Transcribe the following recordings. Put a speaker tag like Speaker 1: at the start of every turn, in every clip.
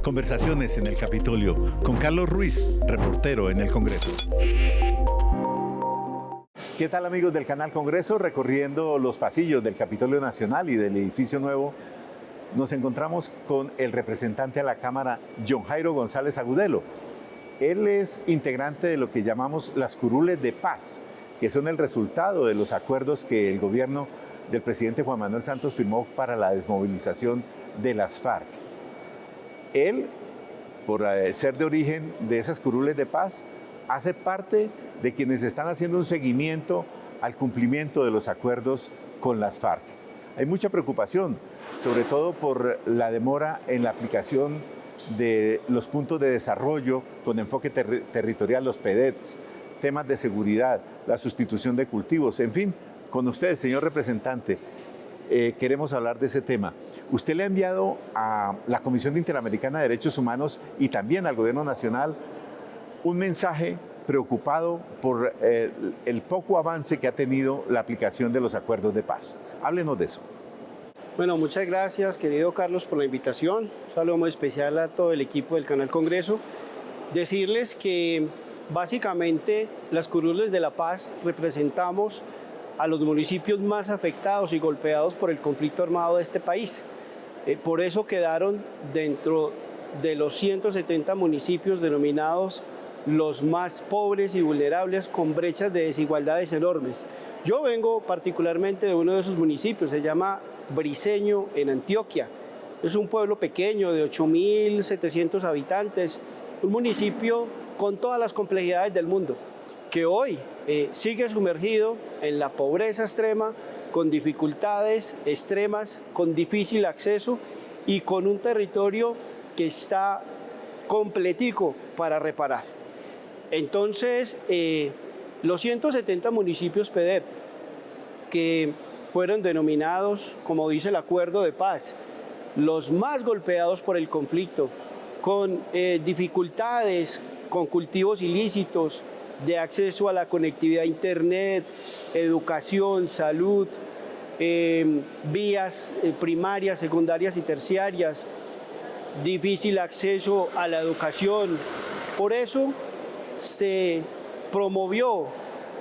Speaker 1: Conversaciones en el Capitolio con Carlos Ruiz, reportero en el Congreso. ¿Qué tal, amigos del canal Congreso? Recorriendo los pasillos del Capitolio Nacional y del edificio nuevo, nos encontramos con el representante a la Cámara, John Jairo González Agudelo. Él es integrante de lo que llamamos las curules de paz, que son el resultado de los acuerdos que el gobierno del presidente Juan Manuel Santos firmó para la desmovilización de las FARC. Él, por ser de origen de esas curules de paz, hace parte de quienes están haciendo un seguimiento al cumplimiento de los acuerdos con las FARC. Hay mucha preocupación, sobre todo por la demora en la aplicación de los puntos de desarrollo con enfoque territorial, los PEDETs, temas de seguridad, la sustitución de cultivos, en fin, con usted, señor representante, queremos hablar de ese tema. Usted le ha enviado a la Comisión Interamericana de Derechos Humanos y también al Gobierno Nacional un mensaje preocupado por el poco avance que ha tenido la aplicación de los acuerdos de paz. Háblenos de eso.
Speaker 2: Bueno, muchas gracias, querido Carlos, por la invitación. Un saludo muy especial a todo el equipo del Canal Congreso. Decirles que básicamente las curules de la paz representamos a los municipios más afectados y golpeados por el conflicto armado de este país. Por eso quedaron dentro de los 170 municipios denominados los más pobres y vulnerables, con brechas de desigualdades enormes. Yo vengo particularmente de uno de esos municipios, se llama Briceño, en Antioquia. Es un pueblo pequeño de 8.700 habitantes, un municipio con todas las complejidades del mundo, que hoy sigue sumergido en la pobreza extrema, con dificultades extremas, con difícil acceso y con un territorio que está completico para reparar. Entonces, los 170 municipios PEDEP, que fueron denominados, como dice el acuerdo de paz, los más golpeados por el conflicto, con dificultades, con cultivos ilícitos, de acceso a la conectividad a Internet, educación, salud, vías primarias, secundarias y terciarias, difícil acceso a la educación. Por eso se promovió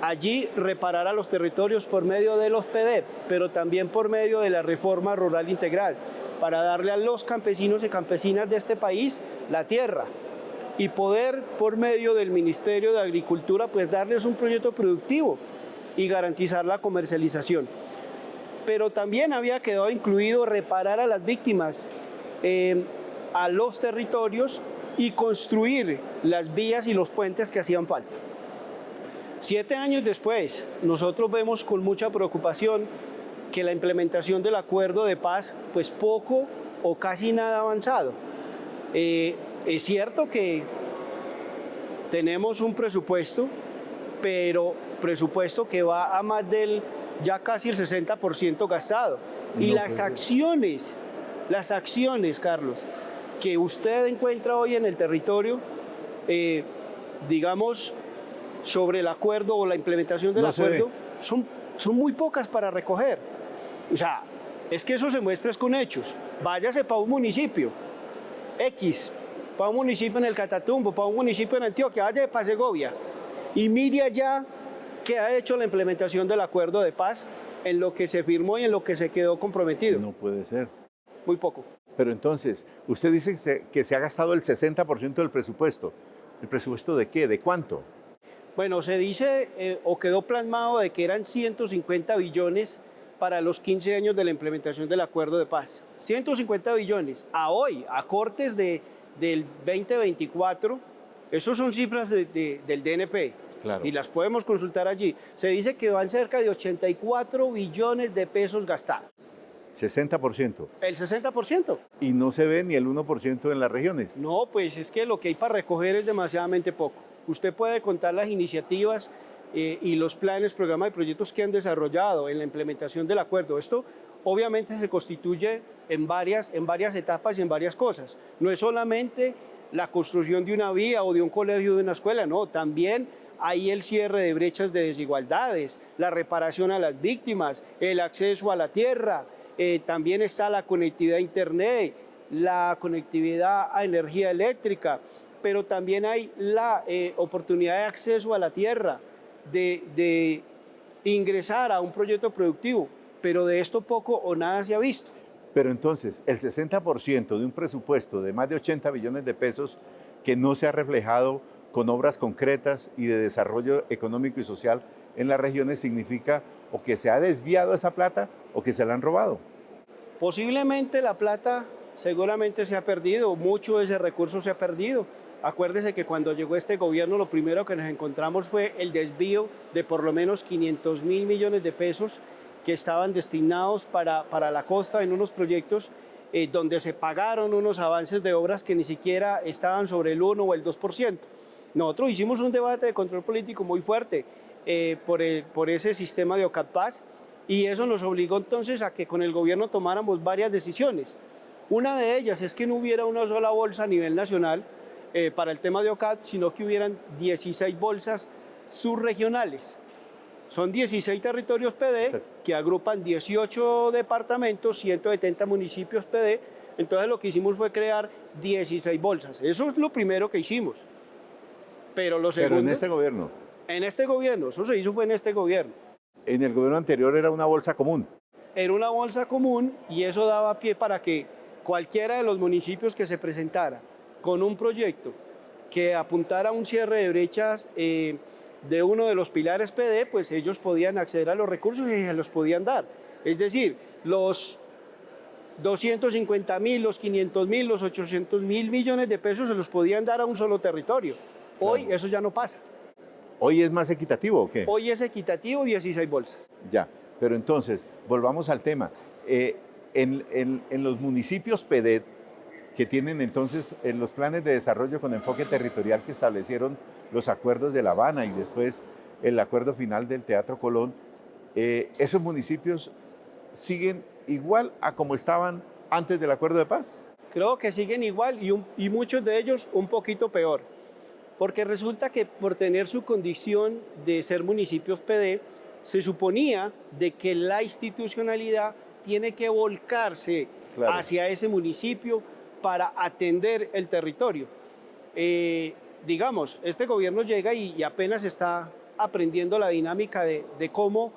Speaker 2: allí reparar a los territorios por medio de los PEDEP, pero también por medio de la reforma rural integral, para darle a los campesinos y campesinas de este país la tierra y poder, por medio del Ministerio de Agricultura, pues darles un proyecto productivo y garantizar la comercialización. Pero también había quedado incluido reparar a las víctimas, a los territorios, y construir las vías y los puentes que hacían falta. 7 años después, nosotros vemos con mucha preocupación que la implementación del acuerdo de paz, pues poco o casi nada ha avanzado. Es cierto que tenemos un presupuesto, pero presupuesto que va a más del ya casi el 60% gastado. Y las acciones, Carlos, que usted encuentra hoy en el territorio, digamos, sobre el acuerdo o la implementación del acuerdo, son muy pocas para recoger. O sea, es que eso se muestra con hechos. Váyase para un municipio X, para un municipio en el Catatumbo, para un municipio en Antioquia, vaya para Segovia, y mire allá qué ha hecho la implementación del acuerdo de paz en lo que se firmó y en lo que se quedó comprometido.
Speaker 1: No puede ser.
Speaker 2: Muy poco.
Speaker 1: Pero entonces, usted dice que se ha gastado el 60% del presupuesto. ¿El presupuesto de qué? ¿De cuánto?
Speaker 2: Bueno, se dice o quedó plasmado de que eran 150 billones para los 15 años de la implementación del acuerdo de paz. 150 billones. A hoy, a cortes del 2024, esos son cifras del DNP. Claro. Y las podemos consultar allí. Se dice que van cerca de 84 billones de pesos gastados.
Speaker 1: 60%.
Speaker 2: El 60%.
Speaker 1: Y no se ve ni el 1% en las regiones.
Speaker 2: No, pues es que lo que hay para recoger es demasiadamente poco. Usted puede contar las iniciativas y los planes, programas y proyectos que han desarrollado en la implementación del acuerdo. Esto obviamente se constituye en varias etapas y en varias cosas. No es solamente la construcción de una vía o de un colegio o de una escuela, no, también hay el cierre de brechas de desigualdades, la reparación a las víctimas, el acceso a la tierra, también está la conectividad a Internet, la conectividad a energía eléctrica, pero también hay la oportunidad de acceso a la tierra, de ingresar a un proyecto productivo, pero de esto poco o nada se ha visto.
Speaker 1: Pero entonces, el 60% de un presupuesto de más de 80 billones de pesos que no se ha reflejado con obras concretas y de desarrollo económico y social en las regiones significa o que se ha desviado esa plata o que se la han robado.
Speaker 2: Posiblemente la plata seguramente se ha perdido, mucho de ese recurso se ha perdido. Acuérdese que cuando llegó este gobierno lo primero que nos encontramos fue el desvío de por lo menos 500.000 millones de pesos que estaban destinados para la costa en unos proyectos donde se pagaron unos avances de obras que ni siquiera estaban sobre el 1 o el 2%. Nosotros hicimos un debate de control político muy fuerte por ese sistema de OCATPAS y eso nos obligó entonces a que con el gobierno tomáramos varias decisiones. Una de ellas es que no hubiera una sola bolsa a nivel nacional para el tema de OCAT, sino que hubieran 16 bolsas subregionales. Son 16 territorios PD que agrupan 18 departamentos, 170 municipios PD. Entonces lo que hicimos fue crear 16 bolsas. Eso es lo primero que hicimos. Pero lo segundo...
Speaker 1: Pero en este gobierno.
Speaker 2: En este gobierno, eso se hizo fue en este gobierno.
Speaker 1: En el gobierno anterior era una bolsa común.
Speaker 2: Era una bolsa común y eso daba pie para que cualquiera de los municipios que se presentara con un proyecto que apuntara a un cierre de brechas de uno de los pilares PD, pues ellos podían acceder a los recursos y se los podían dar. Es decir, los 250.000, los 500.000, los 800.000 millones de pesos se los podían dar a un solo territorio. Hoy claro. Eso ya no pasa.
Speaker 1: ¿Hoy es más equitativo o qué?
Speaker 2: Hoy es equitativo, 16 bolsas.
Speaker 1: Ya, pero entonces, volvamos al tema. En los municipios PD, que tienen entonces en los planes de desarrollo con enfoque territorial que establecieron los acuerdos de La Habana y después el acuerdo final del Teatro Colón, ¿esos municipios siguen igual a como estaban antes del acuerdo de paz?
Speaker 2: Creo que siguen igual y muchos de ellos un poquito peor, porque resulta que por tener su condición de ser municipios PD, se suponía de que la institucionalidad tiene que volcarse claro. hacia ese municipio para atender el territorio. Digamos, este gobierno llega y apenas está aprendiendo la dinámica de cómo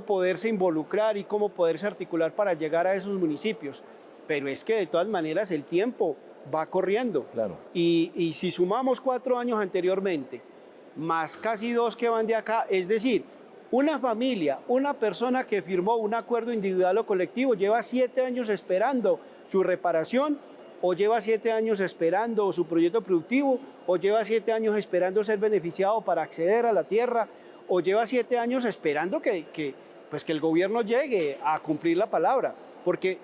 Speaker 2: poderse involucrar y cómo poderse articular para llegar a esos municipios. Pero es que de todas maneras el tiempo va corriendo.
Speaker 1: Claro.
Speaker 2: Y si sumamos 4 años anteriormente, más casi 2 que van de acá, es decir, una familia, una persona que firmó un acuerdo individual o colectivo lleva 7 años esperando su reparación, o lleva 7 años esperando su proyecto productivo, o lleva 7 años esperando ser beneficiado para acceder a la tierra, o lleva 7 años esperando que el gobierno llegue a cumplir la palabra. Porque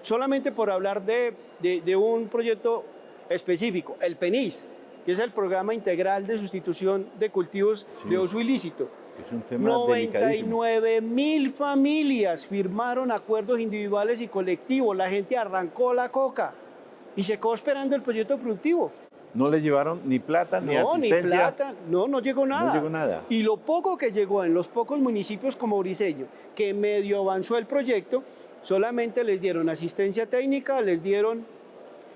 Speaker 2: solamente por hablar de un proyecto específico, el PENIS, que es el Programa Integral de Sustitución de Cultivos sí. de Uso Ilícito,
Speaker 1: es un tema
Speaker 2: 99.000 familias firmaron acuerdos individuales y colectivos. La gente arrancó la coca y se quedó esperando el proyecto productivo.
Speaker 1: ¿No le llevaron ni plata ni asistencia?
Speaker 2: Ni plata, no llegó nada.
Speaker 1: No llegó nada.
Speaker 2: Y lo poco que llegó en los pocos municipios como Briceño, que medio avanzó el proyecto, solamente les dieron asistencia técnica, les dieron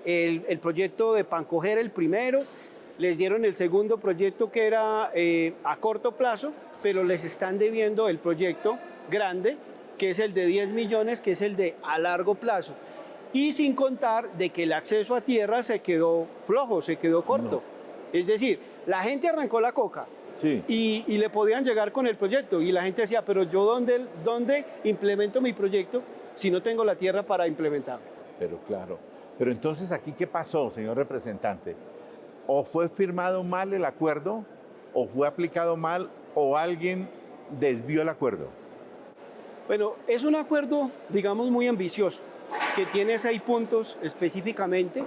Speaker 2: el proyecto de Pancoger, el primero, les dieron el segundo proyecto que era a corto plazo, pero les están debiendo el proyecto grande, que es el de 10 millones, que es el de a largo plazo. Y sin contar de que el acceso a tierra se quedó flojo, se quedó corto. No. Es decir, la gente arrancó la coca
Speaker 1: sí.
Speaker 2: y le podían llegar con el proyecto. Y la gente decía, pero yo ¿dónde implemento mi proyecto si no tengo la tierra para implementarlo?
Speaker 1: Pero claro. Pero entonces, ¿aquí qué pasó, señor representante? ¿O fue firmado mal el acuerdo, o fue aplicado mal, o alguien desvió el acuerdo?
Speaker 2: Bueno, es un acuerdo, digamos, muy ambicioso, que tiene 6 puntos específicamente,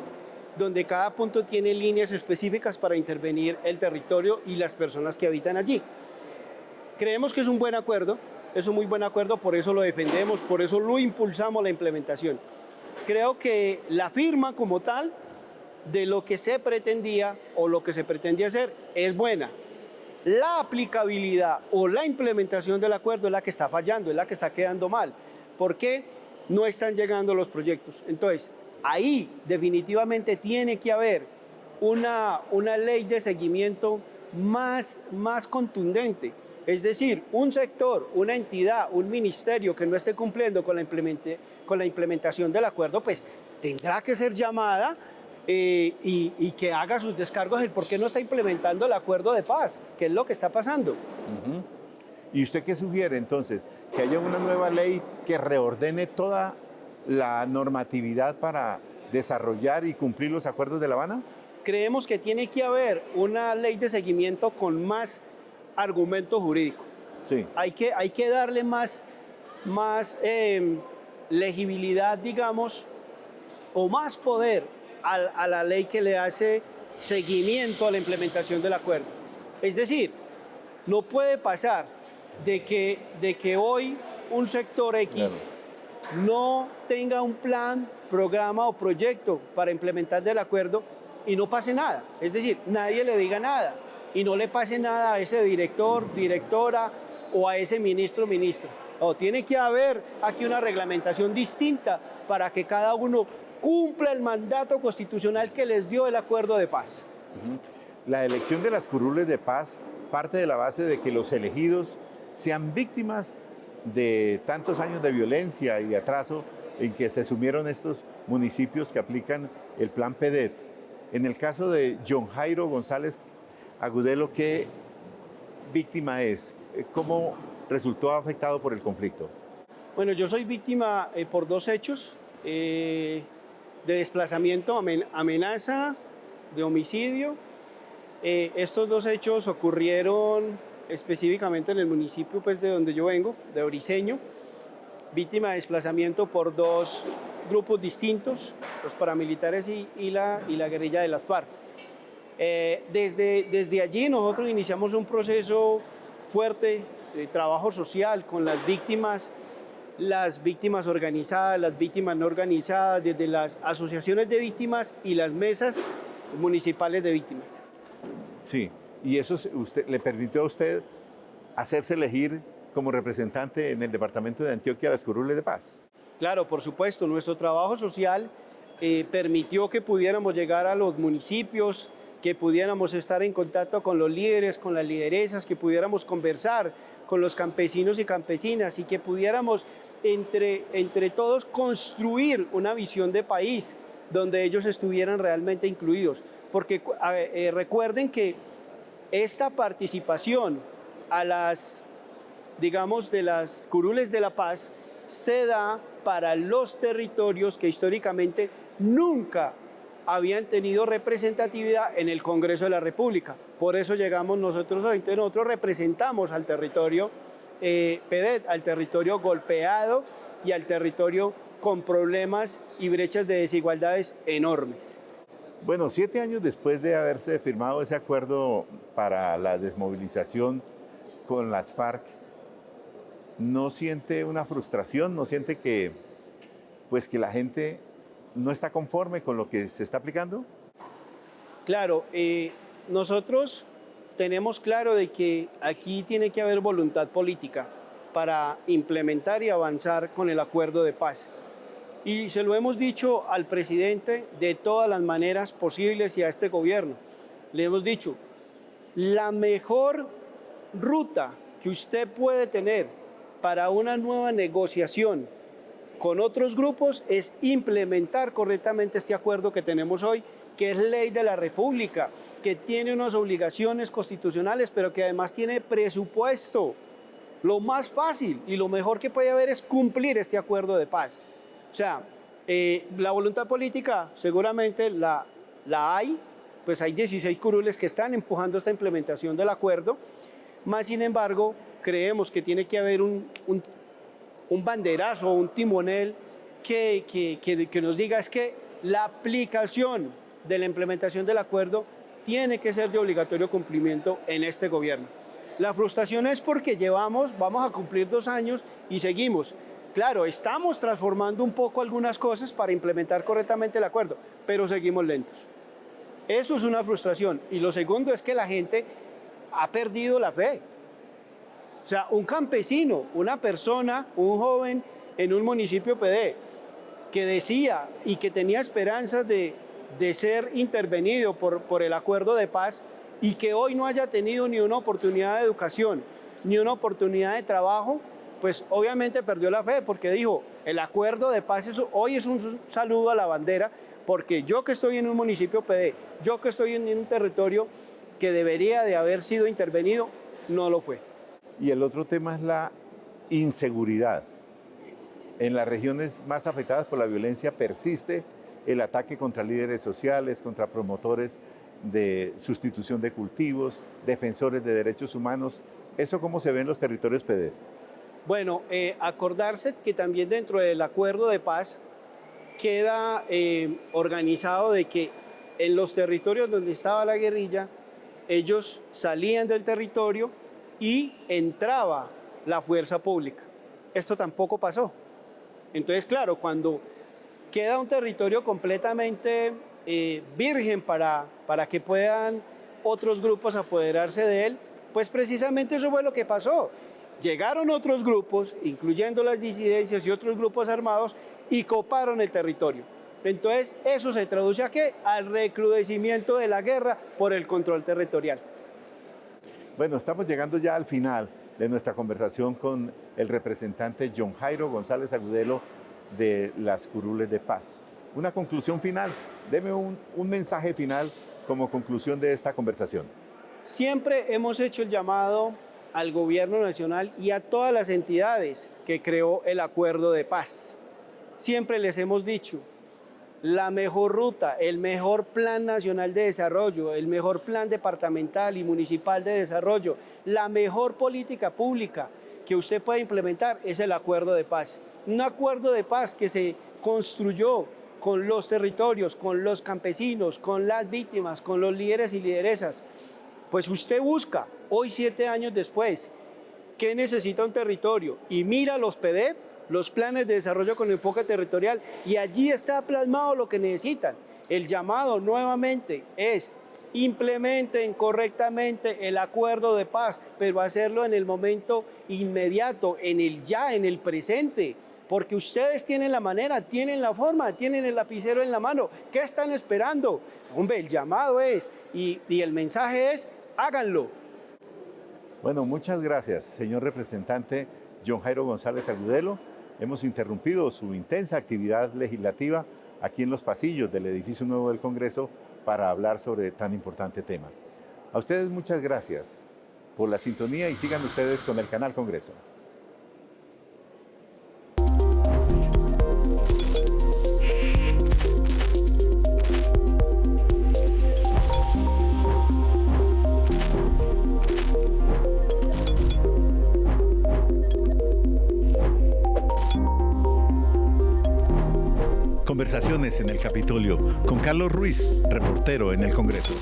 Speaker 2: donde cada punto tiene líneas específicas para intervenir el territorio y las personas que habitan allí. Creemos que es un buen acuerdo, es un muy buen acuerdo, por eso lo defendemos, por eso lo impulsamos la implementación. Creo que la firma como tal de lo que se pretendía o lo que se pretendía hacer es buena. La aplicabilidad o la implementación del acuerdo es la que está fallando, es la que está quedando mal. ¿Por qué? no están llegando los proyectos. Entonces, ahí definitivamente tiene que haber una ley de seguimiento más contundente. Es decir, un sector, una entidad, un ministerio que no esté cumpliendo con la implementación del acuerdo, pues tendrá que ser llamada y que haga sus descargos del por qué no está implementando el acuerdo de paz, que es lo que está pasando.
Speaker 1: ¿Y usted qué sugiere entonces? ¿Que haya una nueva ley que reordene toda la normatividad para desarrollar y cumplir los acuerdos de La Habana?
Speaker 2: Creemos que tiene que haber una ley de seguimiento con más argumento jurídico.
Speaker 1: Sí.
Speaker 2: Hay que darle más legibilidad, digamos, o más poder a la ley que le hace seguimiento a la implementación del acuerdo. Es decir, no puede pasar de que hoy un sector X claro. no tenga un plan, programa o proyecto para implementar el acuerdo y no pase nada. Es decir, nadie le diga nada y no le pase nada a ese director, directora o a ese ministro, ministra. No, tiene que haber aquí una reglamentación distinta para que cada uno cumpla el mandato constitucional que les dio el acuerdo de paz.
Speaker 1: La elección de las curules de paz parte de la base de que los elegidos sean víctimas de tantos años de violencia y de atraso en que se sumieron estos municipios que aplican el plan PEDET. En el caso de John Jairo González Agudelo, ¿qué víctima es? ¿Cómo resultó afectado por el conflicto?
Speaker 2: Bueno, yo soy víctima por dos hechos de desplazamiento, amenaza, de homicidio. Estos dos hechos ocurrieron específicamente en el municipio pues, de donde yo vengo, de Briceño, víctima de desplazamiento por dos grupos distintos, los paramilitares y la guerrilla de las FARC. Desde allí nosotros iniciamos un proceso fuerte de trabajo social con las víctimas organizadas, las víctimas no organizadas, desde las asociaciones de víctimas y las mesas municipales de víctimas.
Speaker 1: Sí, y eso le permitió a usted hacerse elegir como representante en el departamento de Antioquia a las curules de paz.
Speaker 2: Claro, por supuesto, nuestro trabajo social permitió que pudiéramos llegar a los municipios, que pudiéramos estar en contacto con los líderes, con las lideresas, que pudiéramos conversar con los campesinos y campesinas y que pudiéramos entre todos construir una visión de país donde ellos estuvieran realmente incluidos. Porque recuerden que esta participación a las, digamos, de las curules de la paz se da para los territorios que históricamente nunca habían tenido representatividad en el Congreso de la República. Por eso llegamos nosotros hoy. Entonces nosotros representamos al territorio PEDET, al territorio golpeado y al territorio con problemas y brechas de desigualdades enormes.
Speaker 1: Bueno, 7 años después de haberse firmado ese acuerdo para la desmovilización con las FARC, ¿no siente una frustración? ¿No siente que la gente no está conforme con lo que se está aplicando?
Speaker 2: Claro, nosotros tenemos claro de que aquí tiene que haber voluntad política para implementar y avanzar con el acuerdo de paz. Y se lo hemos dicho al presidente de todas las maneras posibles y a este gobierno. Le hemos dicho, la mejor ruta que usted puede tener para una nueva negociación con otros grupos es implementar correctamente este acuerdo que tenemos hoy, que es ley de la República, que tiene unas obligaciones constitucionales, pero que además tiene presupuesto. Lo más fácil y lo mejor que puede haber es cumplir este acuerdo de paz. O sea, la voluntad política seguramente la hay, pues hay 16 curules que están empujando esta implementación del acuerdo, más sin embargo, creemos que tiene que haber un banderazo, un timonel que nos diga es que la aplicación de la implementación del acuerdo tiene que ser de obligatorio cumplimiento en este gobierno. La frustración es porque vamos a cumplir 2 años y seguimos. Claro, estamos transformando un poco algunas cosas para implementar correctamente el acuerdo, pero seguimos lentos. Eso es una frustración. Y lo segundo es que la gente ha perdido la fe. O sea, un campesino, una persona, un joven en un municipio PD que decía y que tenía esperanzas de ser intervenido por el acuerdo de paz y que hoy no haya tenido ni una oportunidad de educación, ni una oportunidad de trabajo, pues obviamente perdió la fe porque dijo, el acuerdo de paz hoy es un saludo a la bandera, porque yo que estoy en un municipio PD, yo que estoy en un territorio que debería de haber sido intervenido, no lo fue.
Speaker 1: Y el otro tema es la inseguridad. En las regiones más afectadas por la violencia persiste el ataque contra líderes sociales, contra promotores de sustitución de cultivos, defensores de derechos humanos. ¿Eso cómo se ve en los territorios PD?
Speaker 2: Bueno, acordarse que también dentro del acuerdo de paz queda organizado de que en los territorios donde estaba la guerrilla, ellos salían del territorio y entraba la fuerza pública. Esto tampoco pasó. Entonces, claro, cuando queda un territorio completamente virgen para que puedan otros grupos apoderarse de él, pues precisamente eso fue lo que pasó. Llegaron otros grupos, incluyendo las disidencias y otros grupos armados, y coparon el territorio. Entonces, eso se traduce ¿a qué? Al recrudecimiento de la guerra por el control territorial.
Speaker 1: Bueno, estamos llegando ya al final de nuestra conversación con el representante John Jairo González Agudelo de las Curules de Paz. Una conclusión final, deme un mensaje final como conclusión de esta conversación.
Speaker 2: Siempre hemos hecho el llamado al gobierno nacional y a todas las entidades que creó el acuerdo de paz. Siempre les hemos dicho, la mejor ruta, el mejor plan nacional de desarrollo, el mejor plan departamental y municipal de desarrollo, la mejor política pública que usted puede implementar es el acuerdo de paz. Un acuerdo de paz que se construyó con los territorios, con los campesinos, con las víctimas, con los líderes y lideresas. Pues usted busca, hoy 7 años después, qué necesita un territorio y mira los PD, los planes de desarrollo con enfoque territorial, y allí está plasmado lo que necesitan. El llamado nuevamente es implementen correctamente el acuerdo de paz, pero hacerlo en el momento inmediato, en el ya, en el presente, porque ustedes tienen la manera, tienen la forma, tienen el lapicero en la mano. ¿Qué están esperando? Hombre, el llamado es, y el mensaje es, háganlo.
Speaker 1: Bueno, muchas gracias, señor representante John Jairo González Agudelo. Hemos interrumpido su intensa actividad legislativa aquí en los pasillos del edificio nuevo del Congreso para hablar sobre tan importante tema. A ustedes muchas gracias por la sintonía y sigan ustedes con el Canal Congreso. Conversaciones en el Capitolio con Carlos Ruiz, reportero en el Congreso.